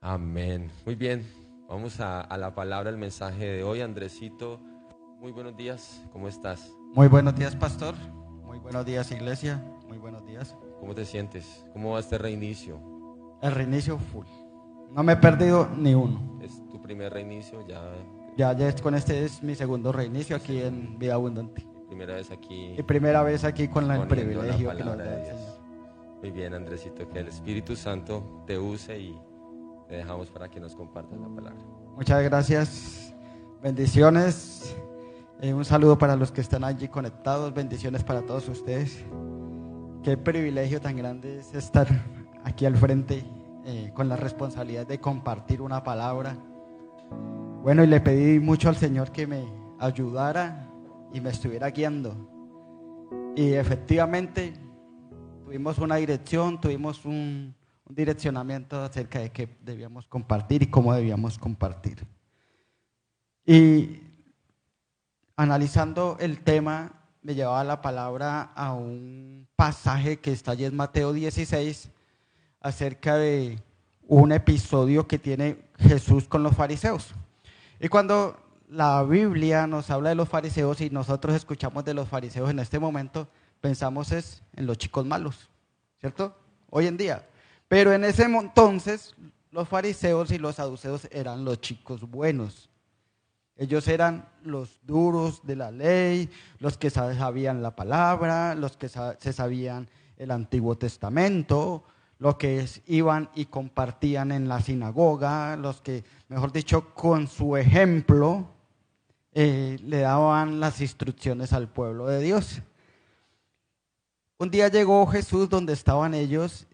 Amén. Muy bien, vamos a la palabra, el mensaje de hoy. Andresito, muy buenos días, ¿cómo estás? Muy buenos días, pastor. Muy buenos días, iglesia. Muy buenos días. ¿Cómo te sientes? ¿Cómo va este reinicio? El reinicio full. No me he perdido ni uno. ¿Es tu primer reinicio? Con este es mi segundo reinicio Tu aquí segundo, en Vida Abundante. primera vez aquí Y primera vez aquí con el exponiendo la privilegio que nos palabra da de el Señor. Dios. Muy bien, Andresito, que el Espíritu Santo te use y te dejamos para que nos compartas la palabra. Muchas gracias. Bendiciones. Un saludo para los que están allí conectados. Bendiciones para todos ustedes. Qué privilegio tan grande es estar aquí al frente con la responsabilidad de compartir una palabra. Bueno, y le pedí mucho al Señor que me ayudara y me estuviera guiando. Y efectivamente tuvimos una dirección, tuvimos un direccionamiento acerca de qué debíamos compartir y cómo debíamos compartir. Y analizando el tema, me llevaba la palabra a un pasaje que está allí en Mateo 16, acerca de un episodio que tiene Jesús con los fariseos. Y cuando la Biblia nos habla de los fariseos y nosotros escuchamos de los fariseos en este momento, pensamos es en los chicos malos, ¿cierto? Hoy en día. Pero en ese entonces los fariseos y los saduceos eran los chicos buenos. Ellos eran los duros de la ley, los que sabían la palabra, los que se sabían el Antiguo Testamento, los que iban y compartían en la sinagoga, los que, mejor dicho, con su ejemplo le daban las instrucciones al pueblo de Dios. Un día llegó Jesús donde estaban ellos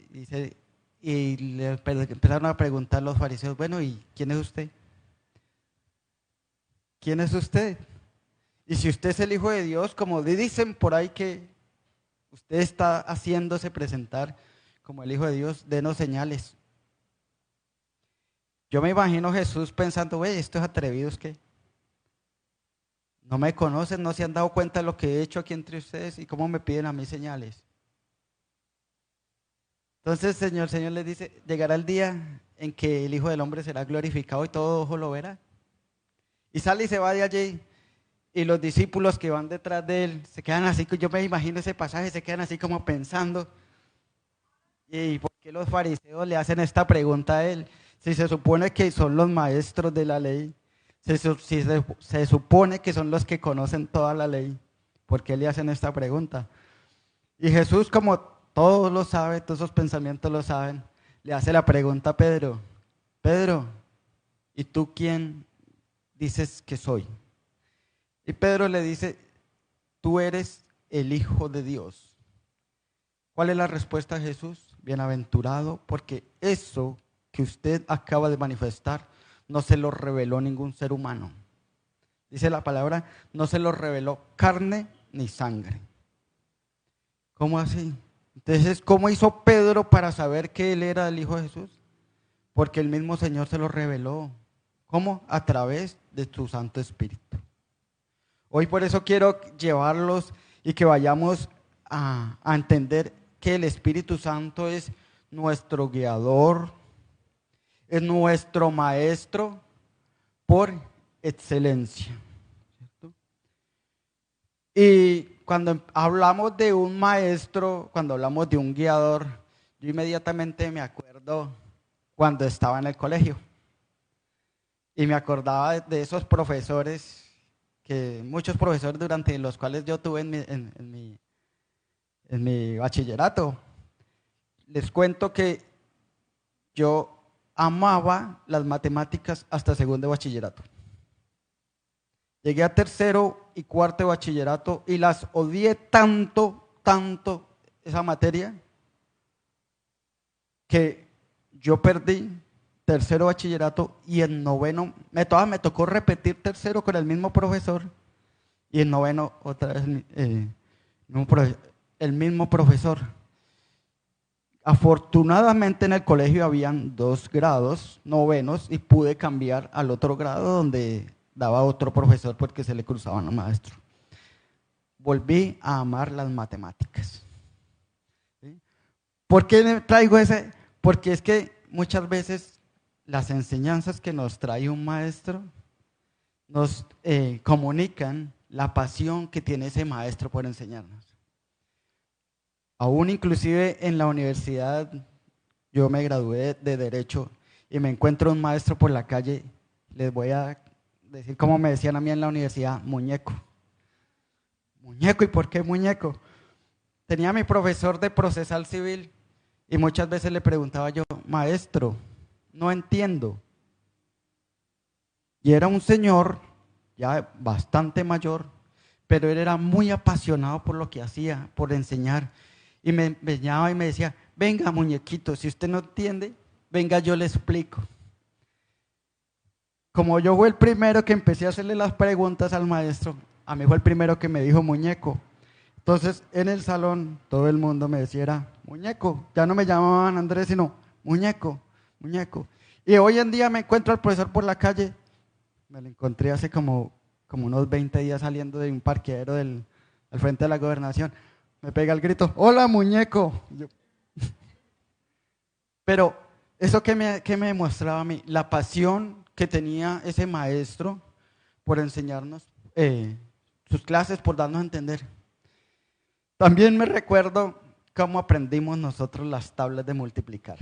y le empezaron a preguntar los fariseos, bueno, ¿y quién es usted? ¿Quién es usted? Y si usted es el Hijo de Dios, como dicen por ahí que usted está haciéndose presentar como el Hijo de Dios, denos señales. Yo me imagino Jesús pensando, ve, estos atrevidos que no me conocen, no se han dado cuenta de lo que he hecho aquí entre ustedes y cómo me piden a mí señales. Entonces, el Señor les dice, llegará el día en que el Hijo del Hombre será glorificado y todo ojo lo verá. Y sale y se va de allí. Y los discípulos que van detrás de él se quedan así, yo me imagino ese pasaje, se quedan así como pensando, ¿y por qué los fariseos le hacen esta pregunta a él? Si se supone que son los maestros de la ley, si se supone que son los que conocen toda la ley, ¿por qué le hacen esta pregunta? Y Jesús, como todos lo sabe, todos esos pensamientos lo saben, le hace la pregunta a Pedro, Pedro, ¿y tú quién dices que soy? Y Pedro le dice, tú eres el Hijo de Dios. ¿Cuál es la respuesta de Jesús? Bienaventurado, porque eso que usted acaba de manifestar no se lo reveló ningún ser humano. Dice la palabra, no se lo reveló carne ni sangre. ¿Cómo así? Entonces, ¿cómo hizo Pedro para saber que él era el Hijo de Jesús? Porque el mismo Señor se lo reveló. ¿Cómo? A través de su Santo Espíritu. Hoy por eso quiero llevarlos y que vayamos a entender que el Espíritu Santo es nuestro guiador, es nuestro maestro por excelencia. ¿Cierto? Y cuando hablamos de un maestro, cuando hablamos de un guiador, yo inmediatamente me acuerdo cuando estaba en el colegio y me acordaba de esos profesores, que muchos profesores durante los cuales yo tuve en mi bachillerato. Les cuento que yo amaba las matemáticas hasta segundo de bachillerato. Llegué a tercero y cuarto de bachillerato y las odié tanto, tanto esa materia, que yo perdí tercero de bachillerato y en noveno, me tocó repetir tercero con el mismo profesor y en noveno otra vez el mismo profesor. Afortunadamente en el colegio habían 2 grados novenos y pude cambiar al otro grado donde daba otro profesor porque se le cruzaban los maestros. Volví a amar las matemáticas. ¿Sí? ¿Por qué traigo ese? Porque es que muchas veces las enseñanzas que nos trae un maestro nos comunican la pasión que tiene ese maestro por enseñarnos. Aún inclusive en la universidad, yo me gradué de Derecho y me encuentro un maestro por la calle, les voy a decir como me decían a mí en la universidad, muñeco. Muñeco, ¿y por qué muñeco? Tenía a mi profesor de procesal civil y muchas veces le preguntaba yo, maestro, no entiendo. Y era un señor ya bastante mayor, pero él era muy apasionado por lo que hacía, por enseñar. Y me empeñaba y me decía, venga muñequito, si usted no entiende, venga yo le explico. Como yo fui el primero que empecé a hacerle las preguntas al maestro, a mí fue el primero que me dijo muñeco. Entonces en el salón todo el mundo me decía era, muñeco, ya no me llamaban Andrés sino muñeco, muñeco. Y hoy en día me encuentro al profesor por la calle, me lo encontré hace como unos 20 días saliendo de un parqueadero al frente de la gobernación. Me pega el grito, hola muñeco. Pero eso que me demostraba a mí, la pasión que tenía ese maestro por enseñarnos sus clases, por darnos a entender. También me recuerdo cómo aprendimos nosotros las tablas de multiplicar.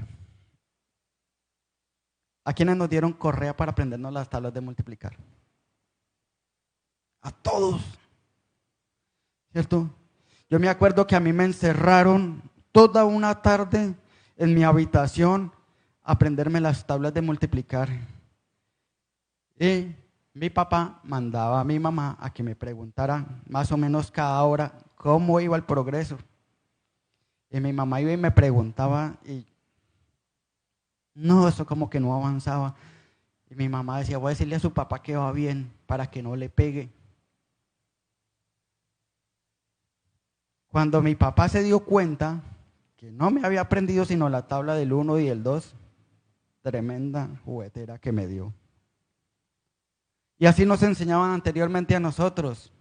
¿A quiénes nos dieron correa para aprendernos las tablas de multiplicar? A todos, ¿cierto? Yo me acuerdo que a mí me encerraron toda una tarde en mi habitación a aprenderme las tablas de multiplicar. Y mi papá mandaba a mi mamá a que me preguntara más o menos cada hora cómo iba el progreso. Y mi mamá iba y me preguntaba y no, eso como que no avanzaba. Y mi mamá decía, voy a decirle a su papá que va bien para que no le pegue. Cuando mi papá se dio cuenta que no me había aprendido sino la tabla del 1 y el 2, tremenda juguetera que me dio. Y así nos enseñaban anteriormente a nosotros.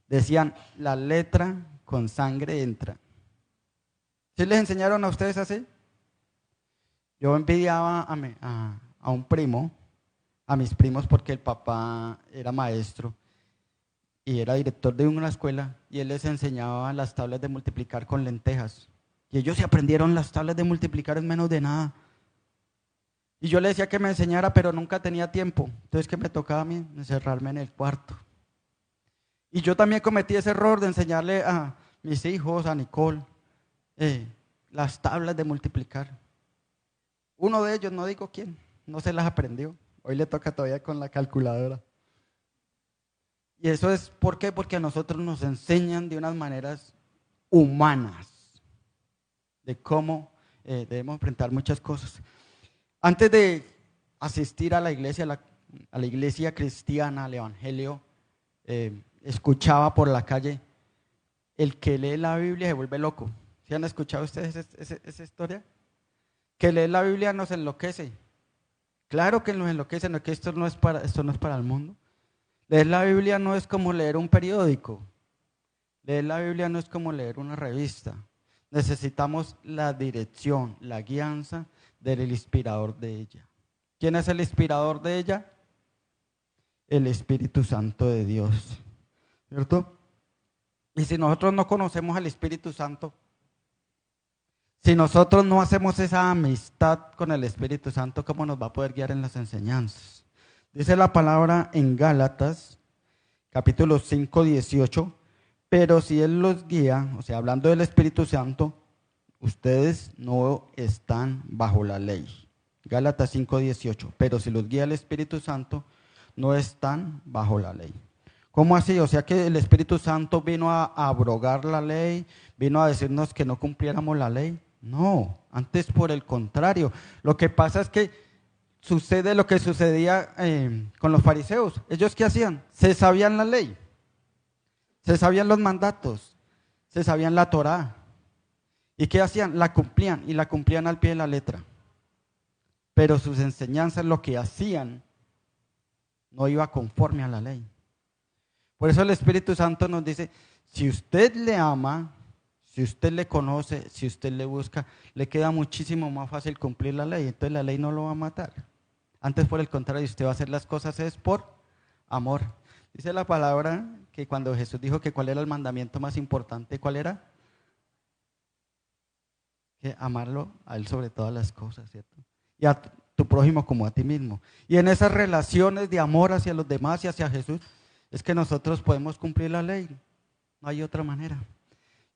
Decían, la letra con sangre entra. ¿Sí les enseñaron a ustedes así? Yo envidiaba a un primo, a mis primos, porque el papá era maestro y era director de una escuela y él les enseñaba las tablas de multiplicar con lentejas. Y ellos se aprendieron las tablas de multiplicar en menos de nada. Y yo le decía que me enseñara, pero nunca tenía tiempo. Entonces, ¿qué me tocaba a mí? Encerrarme en el cuarto. Y yo también cometí ese error de enseñarle a mis hijos, a Nicole, las tablas de multiplicar. Uno de ellos, no digo quién, no se las aprendió. Hoy le toca todavía con la calculadora. Y eso es, ¿por qué? Porque a nosotros nos enseñan de unas maneras humanas de cómo debemos enfrentar muchas cosas. Antes de asistir a la iglesia cristiana, al evangelio, escuchaba por la calle, el que lee la Biblia se vuelve loco. ¿Sí han escuchado ustedes esa historia? Que leer la Biblia nos enloquece. Claro que nos enloquece, no, que esto no es para el mundo. Leer la Biblia no es como leer un periódico. Leer la Biblia no es como leer una revista. Necesitamos la dirección, la guianza del inspirador de ella. ¿Quién es el inspirador de ella? El Espíritu Santo de Dios, ¿cierto? Y si nosotros no conocemos al Espíritu Santo, si nosotros no hacemos esa amistad con el Espíritu Santo, ¿cómo nos va a poder guiar en las enseñanzas? Dice la palabra en Gálatas, capítulo 5, 18, pero si Él los guía, o sea, hablando del Espíritu Santo, ustedes no están bajo la ley. Gálatas 5, 18, pero si los guía el Espíritu Santo, no están bajo la ley. ¿Cómo así? O sea que el Espíritu Santo vino a abrogar la ley, vino a decirnos que no cumpliéramos la ley. No, antes por el contrario. Lo que pasa es que sucede lo que sucedía con los fariseos. ¿Ellos qué hacían? Se sabían la ley, se sabían los mandatos, se sabían la Torá. ¿Y qué hacían? La cumplían y la cumplían al pie de la letra. Pero sus enseñanzas, lo que hacían, no iba conforme a la ley. Por eso el Espíritu Santo nos dice, si usted le ama, si usted le conoce, si usted le busca, le queda muchísimo más fácil cumplir la ley. Entonces la ley no lo va a matar. Antes, por el contrario, usted va a hacer las cosas es por amor. Dice la palabra que cuando Jesús dijo que cuál era el mandamiento más importante, ¿cuál era? Que amarlo a Él sobre todas las cosas, ¿cierto? Y a tu prójimo como a ti mismo. Y en esas relaciones de amor hacia los demás y hacia Jesús, es que nosotros podemos cumplir la ley. No hay otra manera.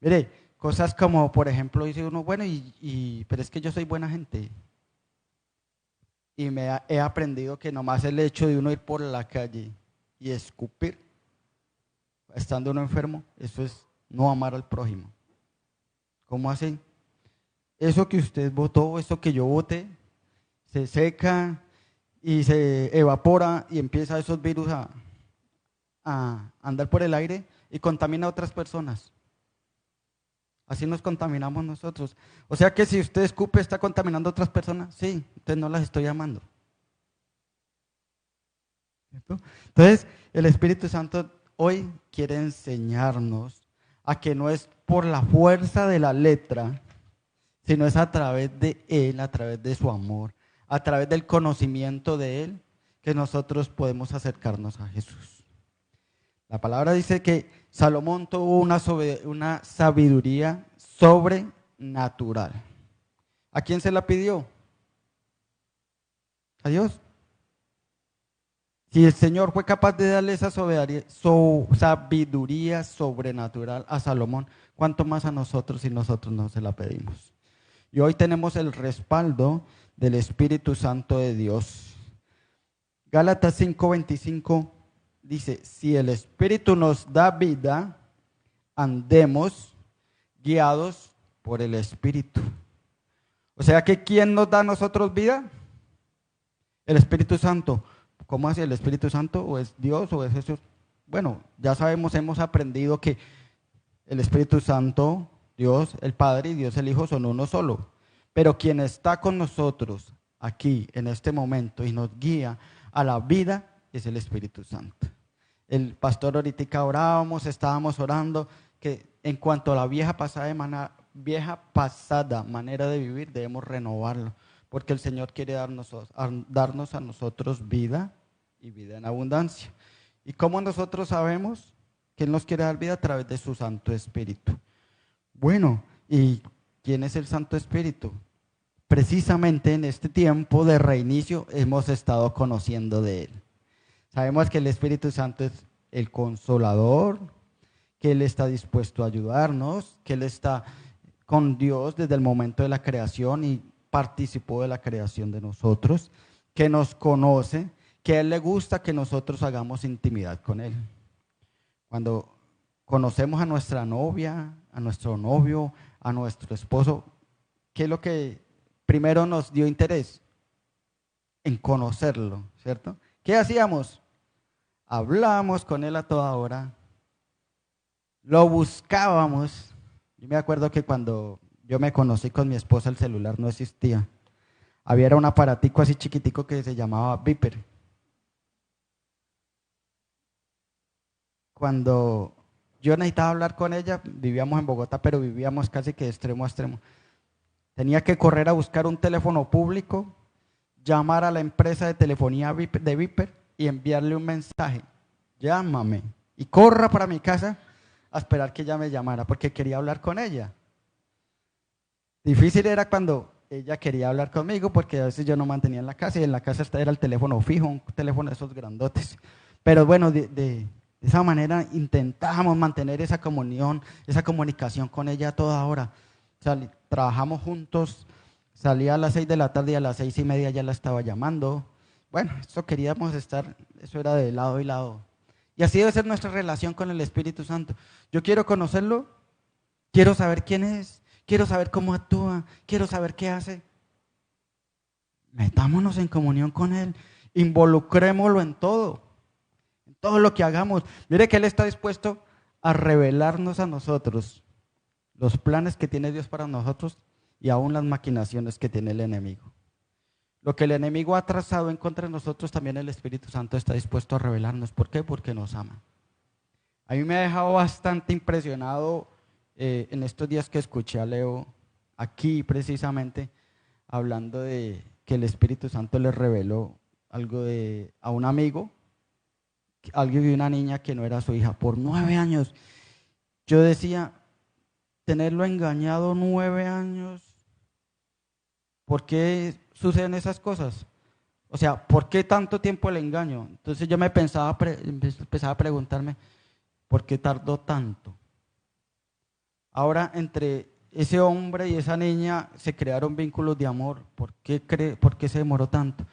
Mire, cosas como, por ejemplo, dice uno, bueno, pero es que yo soy buena gente. Y he aprendido que nomás el hecho de uno ir por la calle y escupir, estando uno enfermo, eso es no amar al prójimo. ¿Cómo así? Eso que usted votó, eso que yo voté, se seca y se evapora y empieza esos virus a andar por el aire y contamina a otras personas. Así nos contaminamos nosotros. O sea que si usted escupe, está contaminando a otras personas. Sí, entonces no las estoy amando. ¿Cierto? Entonces, el Espíritu Santo hoy quiere enseñarnos a que no es por la fuerza de la letra, sino es a través de Él, a través de su amor, a través del conocimiento de Él, que nosotros podemos acercarnos a Jesús. La palabra dice que Salomón tuvo una sabiduría sobrenatural. ¿A quién se la pidió? A Dios. Si el Señor fue capaz de darle esa sabiduría sobrenatural a Salomón, ¿cuánto más a nosotros si nosotros no se la pedimos? Y hoy tenemos el respaldo del Espíritu Santo de Dios. Gálatas 5:25 dice, si el Espíritu nos da vida, andemos guiados por el Espíritu. O sea que ¿quién nos da a nosotros vida? El Espíritu Santo. ¿Cómo hace el Espíritu Santo? ¿O es Dios o es Jesús? Bueno, ya sabemos, hemos aprendido que el Espíritu Santo, Dios el Padre y Dios el Hijo son uno solo. Pero quien está con nosotros aquí en este momento y nos guía a la vida es el Espíritu Santo. El pastor ahorita orábamos, estábamos orando que en cuanto a la vieja pasada manera de vivir debemos renovarlo, porque el Señor quiere darnos a nosotros vida y vida en abundancia. ¿Y cómo nosotros sabemos que Él nos quiere dar vida? A través de su Santo Espíritu. Bueno, ¿y quién es el Santo Espíritu? Precisamente en este tiempo de reinicio hemos estado conociendo de Él. Sabemos que el Espíritu Santo es el consolador, que Él está dispuesto a ayudarnos, que Él está con Dios desde el momento de la creación y participó de la creación de nosotros, que nos conoce, que a Él le gusta que nosotros hagamos intimidad con Él. Cuando conocemos a nuestra novia, a nuestro novio, a nuestro esposo, ¿qué es lo que primero nos dio interés? En conocerlo, ¿cierto? ¿Qué hacíamos? Hablábamos con Él a toda hora, lo buscábamos. Yo me acuerdo que cuando yo me conocí con mi esposa el celular no existía. Había un aparatico así chiquitico que se llamaba Viper. Cuando yo necesitaba hablar con ella, vivíamos en Bogotá, pero vivíamos casi que de extremo a extremo. Tenía que correr a buscar un teléfono público, llamar a la empresa de telefonía de Viper y enviarle un mensaje, llámame, y corra para mi casa a esperar que ella me llamara, porque quería hablar con ella. Difícil era cuando ella quería hablar conmigo, porque a veces yo no mantenía en la casa, y en la casa era el teléfono fijo, un teléfono de esos grandotes. Pero bueno, de esa manera intentábamos mantener esa comunión, esa comunicación con ella a toda hora. Trabajamos juntos, salía a las 6 de la tarde y a las 6:30 ya la estaba llamando. Bueno, eso queríamos estar, eso era de lado y lado. Y así debe ser nuestra relación con el Espíritu Santo. Yo quiero conocerlo, quiero saber quién es, quiero saber cómo actúa, quiero saber qué hace. Metámonos en comunión con Él, involucrémoslo en todo lo que hagamos. Mire que Él está dispuesto a revelarnos a nosotros los planes que tiene Dios para nosotros y aún las maquinaciones que tiene el enemigo. Lo que el enemigo ha trazado en contra de nosotros, también el Espíritu Santo está dispuesto a revelarnos. ¿Por qué? Porque nos ama. A mí me ha dejado bastante impresionado en estos días que escuché a Leo aquí precisamente hablando de que el Espíritu Santo le reveló a un amigo, algo de una niña que no era su hija, por 9 años. Yo decía, tenerlo engañado 9 años, ¿por qué suceden esas cosas? O sea, ¿por qué tanto tiempo el engaño? Entonces yo empezaba a preguntarme, ¿por qué tardó tanto? Ahora, entre ese hombre y esa niña se crearon vínculos de amor. ¿Por qué se demoró tanto?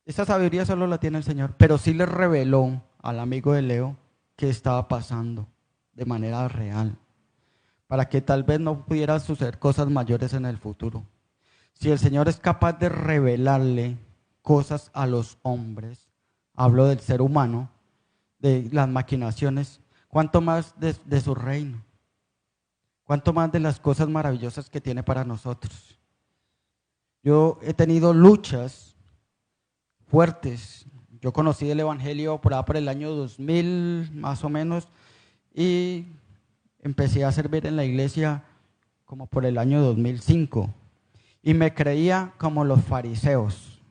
Esa sabiduría solo la tiene el Señor, pero sí le reveló al amigo de Leo qué estaba pasando de manera real, para que tal vez no pudieran suceder cosas mayores en el futuro. Si el Señor es capaz de revelarle cosas a los hombres, hablo del ser humano, de las maquinaciones, ¿cuánto más de su reino? ¿Cuánto más de las cosas maravillosas que tiene para nosotros? Yo he tenido luchas fuertes. Yo conocí el Evangelio por el año 2000 más o menos y empecé a servir en la iglesia como por el año 2005 y me creía como los fariseos.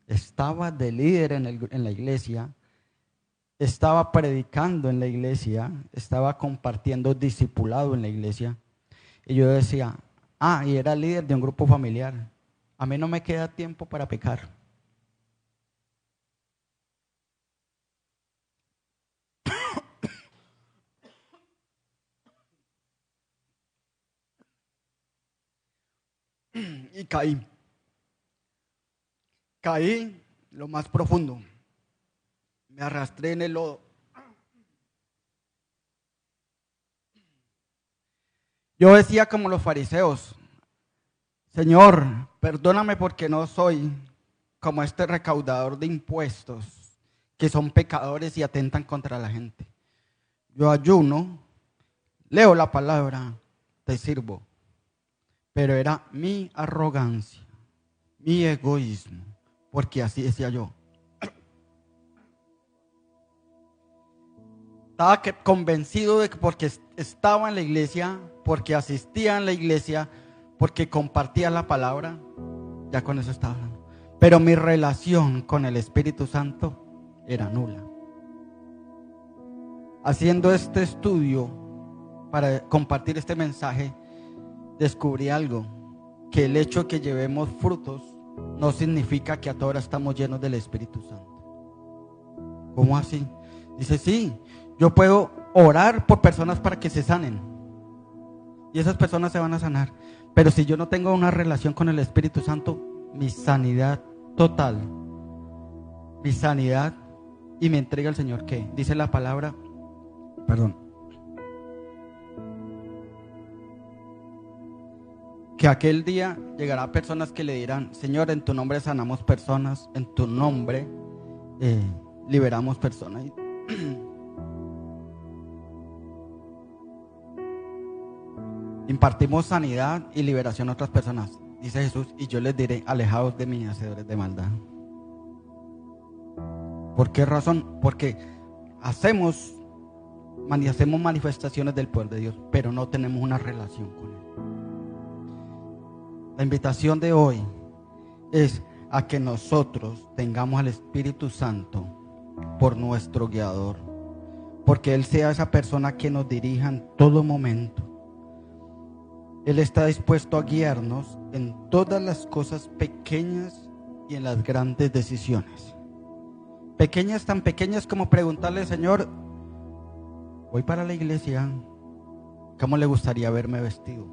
Estaba de líder en la iglesia, estaba predicando en la iglesia, estaba compartiendo discipulado en la iglesia y yo decía, y era líder de un grupo familiar. A mí no me queda tiempo para pecar. Y caí lo más profundo, me arrastré en el lodo. Yo decía como los fariseos, Señor, perdóname porque no soy como este recaudador de impuestos que son pecadores y atentan contra la gente. Yo ayuno, leo la palabra, te sirvo. Pero era mi arrogancia, mi egoísmo, porque así decía yo. Estaba convencido de que porque estaba en la iglesia, porque asistía en la iglesia, porque compartía la palabra, ya con eso estaba hablando. Pero mi relación con el Espíritu Santo era nula. Haciendo este estudio para compartir este mensaje, descubrí algo, que el hecho de que llevemos frutos no significa que a toda hora estamos llenos del Espíritu Santo. ¿Cómo así? Dice, sí, yo puedo orar por personas para que se sanen y esas personas se van a sanar, pero si yo no tengo una relación con el Espíritu Santo, mi sanidad total, mi sanidad, y me entrega el Señor, ¿qué? Dice la palabra, que aquel día llegará personas que le dirán, Señor, en tu nombre sanamos personas, en tu nombre liberamos personas. Impartimos sanidad y liberación a otras personas, dice Jesús, y yo les diré, alejaos de mí, hacedores de maldad. ¿Por qué razón? Porque hacemos manifestaciones del poder de Dios, pero no tenemos una relación con Él. La invitación de hoy es a que nosotros tengamos al Espíritu Santo por nuestro guiador, porque Él sea esa persona que nos dirija en todo momento. Él está dispuesto a guiarnos en todas las cosas pequeñas y en las grandes decisiones. Pequeñas, tan pequeñas como preguntarle, Señor, voy para la iglesia, ¿cómo le gustaría verme vestido?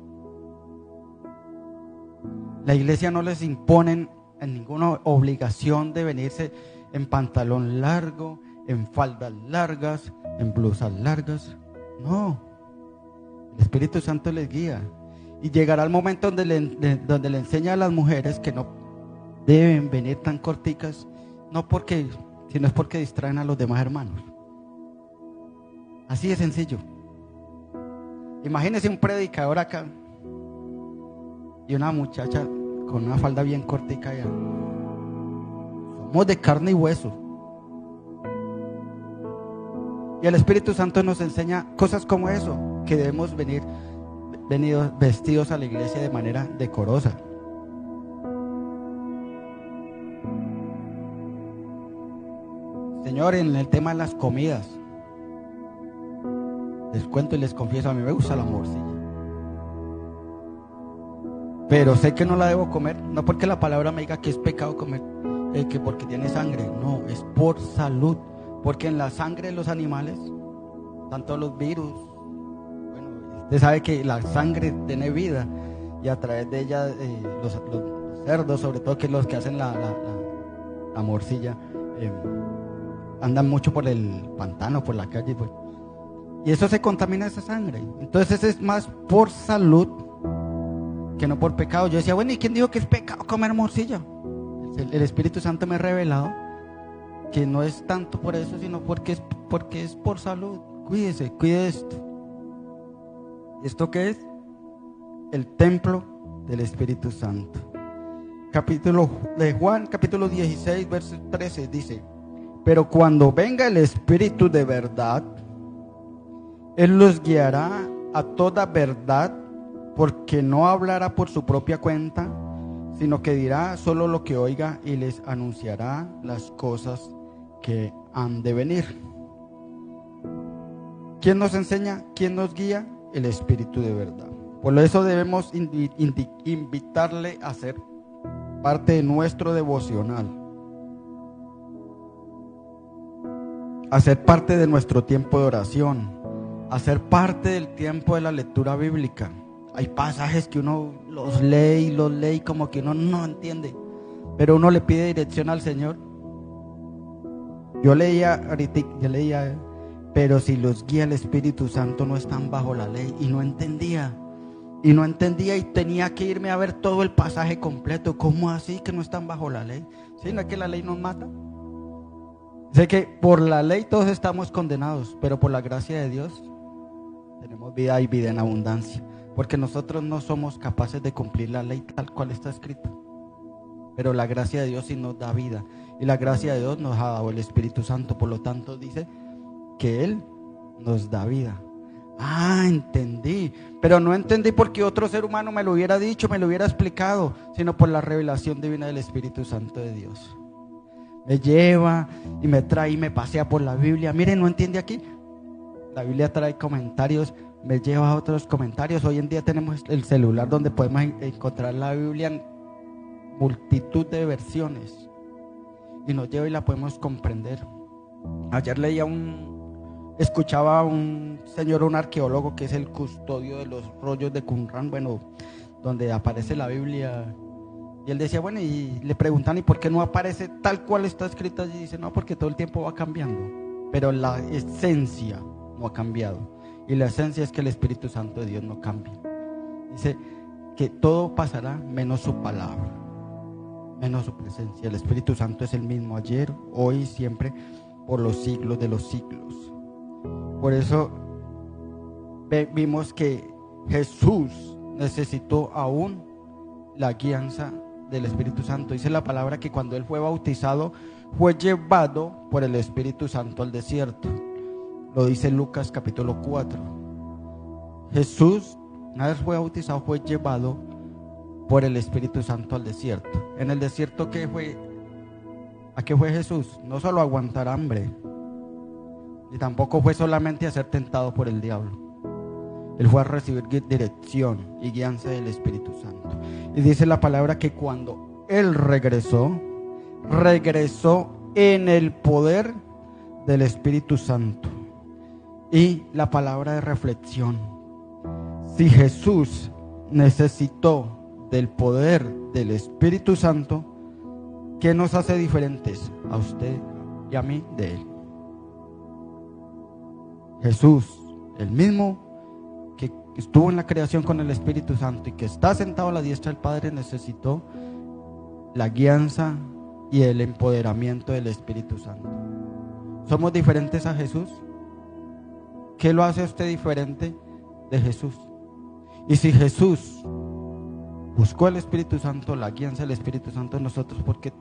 La iglesia no les imponen en ninguna obligación de venirse en pantalón largo, en faldas largas, en blusas largas. No, el Espíritu Santo les guía. Y llegará el momento donde le enseña a las mujeres que no deben venir tan corticas, sino es porque distraen a los demás hermanos. Así de sencillo. Imagínense un predicador acá y una muchacha con una falda bien cortica allá. Somos de carne y hueso. Y el Espíritu Santo nos enseña cosas como eso, que debemos venir vestidos a la iglesia de manera decorosa. Señor, en el tema de las comidas, les cuento y les confieso, a mí me gusta la morcilla. Pero sé que no la debo comer, no porque la palabra me diga que es pecado comer, que porque tiene sangre, no, es por salud. Porque en la sangre de los animales, tanto los virus, bueno, usted sabe que la sangre tiene vida y a través de ella los cerdos, sobre todo que los que hacen la morcilla, andan mucho por el pantano, por la calle, pues. Y eso se contamina esa sangre. Entonces es más por salud que no por pecado. Yo decía, bueno, ¿y quién dijo que es pecado comer morcilla? El Espíritu Santo me ha revelado que no es tanto por eso, sino porque es por salud. Cuídese, cuide esto. ¿Esto qué es? El templo del Espíritu Santo. Capítulo de Juan, capítulo 16, verso 13, dice: pero cuando venga el Espíritu de verdad, Él los guiará a toda verdad, porque no hablará por su propia cuenta, sino que dirá solo lo que oiga y les anunciará las cosas que han de venir. ¿Quién nos enseña? ¿Quién nos guía? El Espíritu de verdad. Por eso debemos invitarle a ser parte de nuestro devocional, a ser parte de nuestro tiempo de oración, a ser parte del tiempo de la lectura bíblica. Hay pasajes que uno los lee como que uno no entiende, pero uno le pide dirección al Señor. Yo leía, pero si los guía el Espíritu Santo no están bajo la ley, y no entendía y tenía que irme a ver todo el pasaje completo. ¿Cómo así que no están bajo la ley? ¿Sí? ¿No es que la ley nos mata? Sé que por la ley todos estamos condenados, pero por la gracia de Dios tenemos vida y vida en abundancia, porque nosotros no somos capaces de cumplir la ley tal cual está escrita, pero la gracia de Dios sí nos da vida, y la gracia de Dios nos ha dado el Espíritu Santo. Por lo tanto dice que Él nos da vida. Entendí, pero no entendí porque otro ser humano me lo hubiera dicho, me lo hubiera explicado, sino por la revelación divina del Espíritu Santo de Dios. Me lleva y me trae y me pasea por la Biblia. Miren, no entiende aquí. La Biblia trae comentarios, me lleva a otros comentarios. Hoy en día tenemos el celular donde podemos encontrar la Biblia en multitud de versiones y nos lleva y la podemos comprender. Ayer escuchaba a un señor, un arqueólogo que es el custodio de los rollos de Qumran, bueno, donde aparece la Biblia. Y él decía, bueno, y le preguntan, ¿y por qué no aparece tal cual está escrito allí? Y dice, no, porque todo el tiempo va cambiando, pero la esencia no ha cambiado. Y la esencia es que el Espíritu Santo de Dios no cambia. Dice que todo pasará menos su palabra, menos su presencia. El Espíritu Santo es el mismo ayer, hoy y siempre, por los siglos de los siglos. Por eso vimos que Jesús necesitó aún la guianza del Espíritu Santo. Dice la palabra que cuando Él fue bautizado, fue llevado por el Espíritu Santo al desierto. Lo dice Lucas capítulo 4. Jesús, una vez fue bautizado, fue llevado por el Espíritu Santo al desierto. En el desierto, ¿a qué fue Jesús? No solo a aguantar hambre, y tampoco fue solamente a ser tentado por el diablo. Él fue a recibir dirección y guianza del Espíritu Santo. Y dice la palabra que cuando Él regresó en el poder del Espíritu Santo. Y la palabra de reflexión: si Jesús necesitó del poder del Espíritu Santo, ¿qué nos hace diferentes a usted y a mí de Él? Jesús, el mismo que estuvo en la creación con el Espíritu Santo y que está sentado a la diestra del Padre, necesitó la guianza y el empoderamiento del Espíritu Santo. ¿Somos diferentes a Jesús? ¿Qué lo hace a usted diferente de Jesús? Y si Jesús buscó el Espíritu Santo, la guianza del Espíritu Santo en nosotros, ¿por qué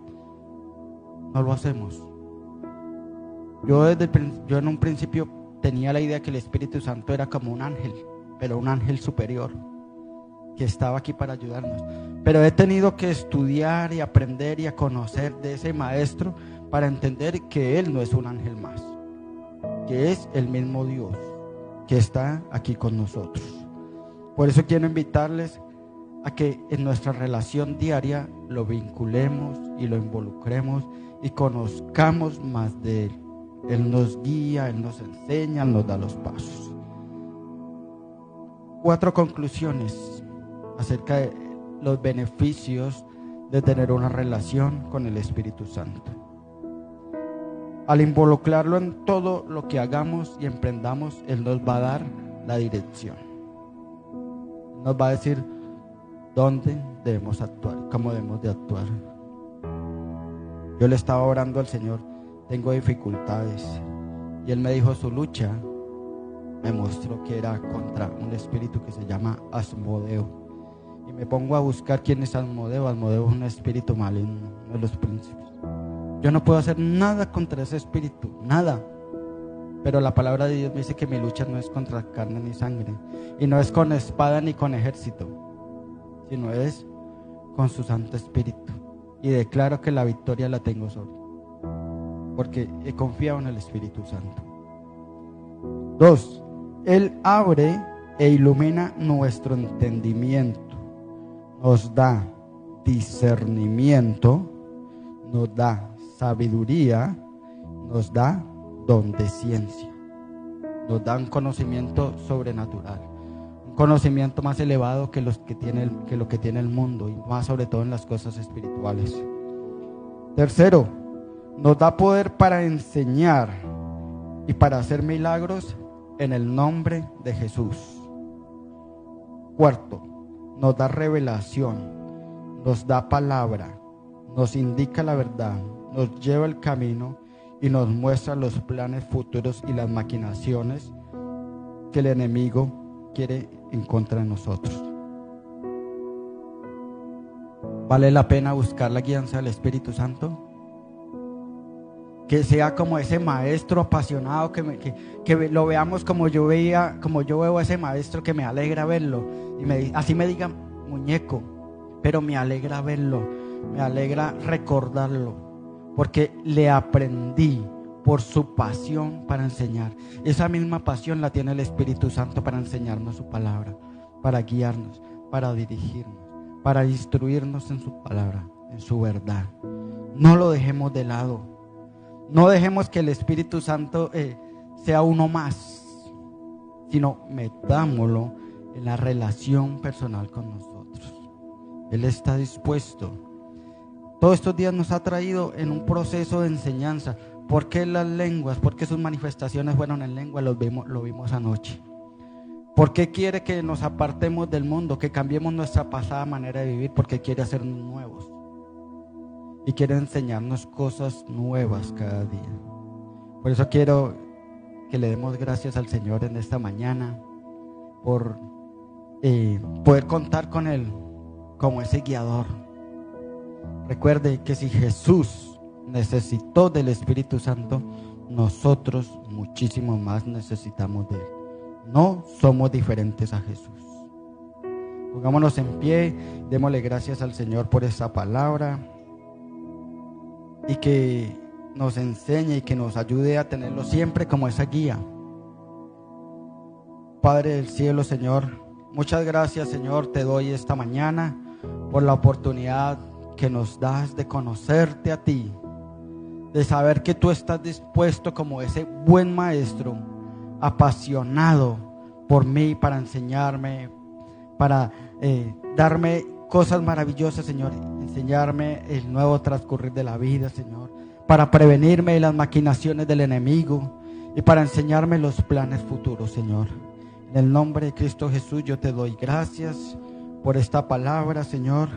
no lo hacemos? Yo en un principio tenía la idea que el Espíritu Santo era como un ángel, pero un ángel superior que estaba aquí para ayudarnos. Pero he tenido que estudiar y aprender y a conocer de ese maestro para entender que Él no es un ángel más, que es el mismo Dios que está aquí con nosotros. Por eso quiero invitarles a que en nuestra relación diaria lo vinculemos y lo involucremos y conozcamos más de Él. Él nos guía, Él nos enseña, nos da los pasos. 4 conclusiones acerca de los beneficios de tener una relación con el Espíritu Santo. Al involucrarlo en todo lo que hagamos y emprendamos, Él nos va a dar la dirección. Nos va a decir dónde debemos actuar, cómo debemos de actuar. Yo le estaba orando al Señor, tengo dificultades, y Él me dijo su lucha, me mostró que era contra un espíritu que se llama Asmodeo. Y me pongo a buscar quién es Asmodeo. Asmodeo es un espíritu maligno, uno de los príncipes. Yo no puedo hacer nada contra ese espíritu, nada. Pero la palabra de Dios me dice que mi lucha no es contra carne ni sangre, y no es con espada ni con ejército, sino es con su Santo Espíritu. Y declaro que la victoria la tengo sobre, porque he confiado en el Espíritu Santo. 2. Él abre e ilumina nuestro entendimiento, nos da discernimiento, nos da sabiduría, nos da don de ciencia, nos da un conocimiento sobrenatural, un conocimiento más elevado que lo que tiene el mundo, y más sobre todo en las cosas espirituales. 3. Nos da poder para enseñar y para hacer milagros en el nombre de Jesús. 4. Nos da revelación, nos da palabra, nos indica la verdad, nos lleva el camino y nos muestra los planes futuros y las maquinaciones que el enemigo quiere en contra de nosotros. ¿Vale la pena buscar la guianza del Espíritu Santo? Que sea como ese maestro apasionado, que lo veamos como yo veo a ese maestro, que me alegra verlo, y así me diga muñeco, pero me alegra verlo, me alegra recordarlo, porque le aprendí por su pasión para enseñar. Esa misma pasión la tiene el Espíritu Santo para enseñarnos su palabra, para guiarnos, para dirigirnos, para instruirnos en su palabra, en su verdad. No lo dejemos de lado. No dejemos que el Espíritu Santo sea uno más, sino metámoslo en la relación personal con nosotros. Él está dispuesto. Todos estos días nos ha traído en un proceso de enseñanza. ¿Por qué las lenguas? ¿Por qué sus manifestaciones fueron en lengua? Lo vimos anoche. ¿Por qué quiere que nos apartemos del mundo, que cambiemos nuestra pasada manera de vivir? Porque quiere hacernos nuevos. Y quiere enseñarnos cosas nuevas cada día. Por eso quiero que le demos gracias al Señor en esta mañana por poder contar con Él como ese guiador. Recuerde que si Jesús necesitó del Espíritu Santo, nosotros muchísimo más necesitamos de Él. No somos diferentes a Jesús. Pongámonos en pie, démosle gracias al Señor por esta palabra, y que nos enseñe y que nos ayude a tenerlo siempre como esa guía. Padre del cielo, Señor, muchas gracias, Señor, te doy esta mañana por la oportunidad que nos das de conocerte a ti, de saber que tú estás dispuesto como ese buen maestro, apasionado por mí, para enseñarme, para darme cosas maravillosas, Señor, enseñarme el nuevo transcurrir de la vida, Señor, para prevenirme de las maquinaciones del enemigo y para enseñarme los planes futuros, Señor. En el nombre de Cristo Jesús yo te doy gracias por esta palabra, Señor,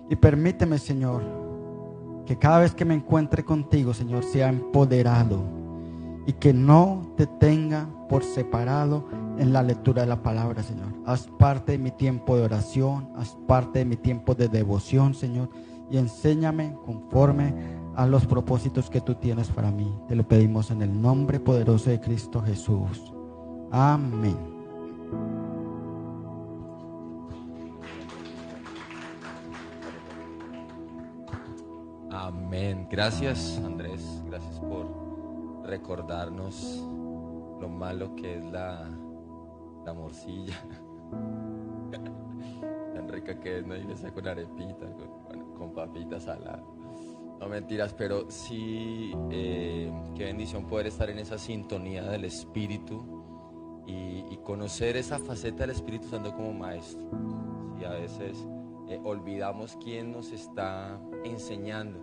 y permíteme, Señor, que cada vez que me encuentre contigo, Señor, sea empoderado y que no te tenga por separado en la lectura de la palabra, Señor. Haz parte de mi tiempo de oración, haz parte de mi tiempo de devoción, Señor, y enséñame conforme a los propósitos que tú tienes para mí. Te lo pedimos en el nombre poderoso de Cristo Jesús. Amén. Amén. Gracias, Andrés. Gracias por recordarnos lo malo que es la morcilla. Tan rica que es, ¿no? Y le saco una arepita con papitas saladas. No, mentiras, pero sí, qué bendición poder estar en esa sintonía del Espíritu y conocer esa faceta del Espíritu Santo como maestro. Sí, a veces olvidamos quién nos está enseñando,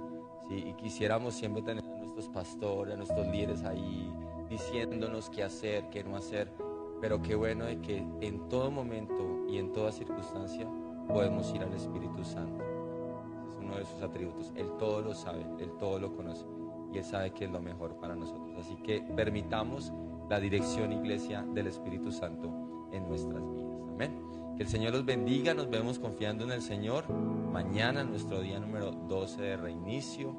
¿sí? Y quisiéramos siempre tener a nuestros pastores, a nuestros líderes ahí diciéndonos qué hacer, qué no hacer, pero qué bueno de que en todo momento y en toda circunstancia podemos ir al Espíritu Santo. Es uno de sus atributos. Él todo lo sabe, Él todo lo conoce y Él sabe que es lo mejor para nosotros. Así que permitamos la dirección, iglesia, del Espíritu Santo en nuestras vidas. Amén. Que el Señor los bendiga. Nos vemos confiando en el Señor. Mañana, nuestro día número 12 de reinicio.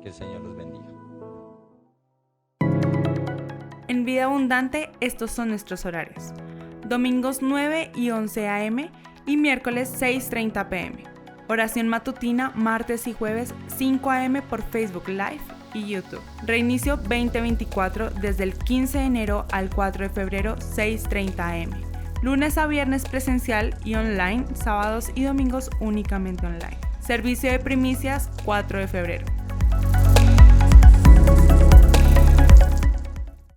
Que el Señor los bendiga. En Vida Abundante, estos son nuestros horarios: domingos 9 y 11 a.m. y miércoles 6:30 p.m. Oración matutina martes y jueves 5 a.m. por Facebook Live y YouTube. Reinicio 2024 desde el 15 de enero al 4 de febrero 6:30 a.m. Lunes a viernes presencial y online, sábados y domingos únicamente online. Servicio de primicias 4 de febrero.